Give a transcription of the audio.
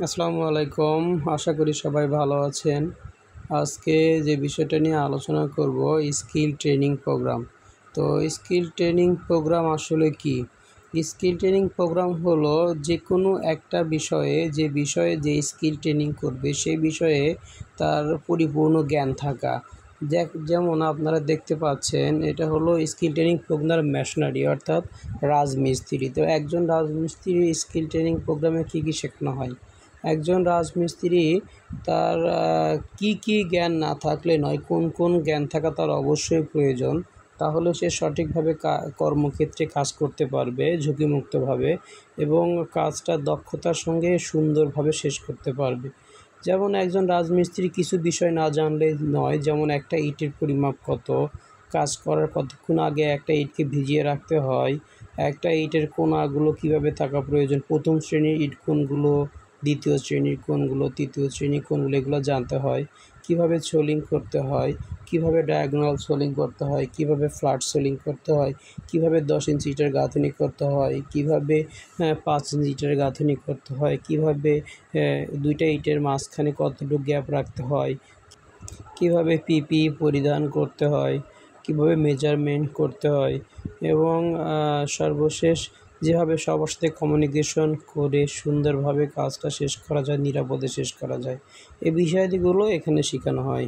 আসসালামু আলাইকুম। আশা করি সবাই ভালো আছেন। আজকে যে বিষয়টা নিয়ে আলোচনা করব স্কিল ট্রেনিং প্রোগ্রাম। তো স্কিল ট্রেনিং প্রোগ্রাম আসলে কি? স্কিল ট্রেনিং প্রোগ্রাম হলো যেকোনো একটা বিষয়ে যে স্কিল ট্রেনিং করবে সেই বিষয়ে তার পরিপূর্ণ জ্ঞান থাকা। যেমন আপনারা দেখতে পাচ্ছেন এটা হলো স্কিল ট্রেনিং প্রোগ্রাম মেশিনারি অর্থাৎ রাজমিস্ত্রি। তো একজন রাজমিস্ত্রির স্কিল ট্রেনিং প্রোগ্রামে কী শেখানো হয়? একজন রাজমিস্ত্রি তার কি জ্ঞান না থাকলে নয়, কোন জ্ঞান থাকা তার অবশ্যই প্রয়োজন। তাহলে সে সঠিকভাবে কর্মক্ষেত্রে কাজ করতে পারবে ঝুঁকিমুক্তভাবে এবং কাজটা দক্ষতার সঙ্গে সুন্দরভাবে শেষ করতে পারবে। যেমন একজন রাজমিস্ত্রি কিছু বিষয় না জানলে নয়, যেমন একটা ইটের পরিমাপ কত, কাজ করার কতক্ষণ আগে একটা ইটকে ভিজিয়ে রাখতে হয়, একটা ইটের কোণাগুলো কীভাবে থাকা প্রয়োজন, প্রথম শ্রেণীর ইট কোণগুলো, দ্বিতীয় শ্রেণীর কোণগুলো, তৃতীয় শ্রেণীর কোণগুলো, এগুলো জানতে হয়। কিভাবে সোলিং করতে হয়, কিভাবে ডায়াগোনাল সোলিং করতে হয়, কিভাবে ফ্ল্যাট সোলিং করতে হয়, কিভাবে 10 ইঞ্চি ইটের গাঁথুনি করতে হয়, কিভাবে 5 ইঞ্চি ইটের গাঁথুনি করতে হয়, কিভাবে দুইটা ইটের মাঝখানে কতটুকু গ্যাপ রাখতে হয়, কিভাবে পিপি পরিধান করতে হয়, কিভাবে মেজারমেন্ট করতে হয় এবং সর্বশেষ যেভাবে সবার সাথে কমিউনিকেশন করে সুন্দরভাবে কাজটা শেষ করা যায়, নিরাপদে শেষ করা যায়, এই বিষয়াদিগুলো এখানে শেখানো হয়।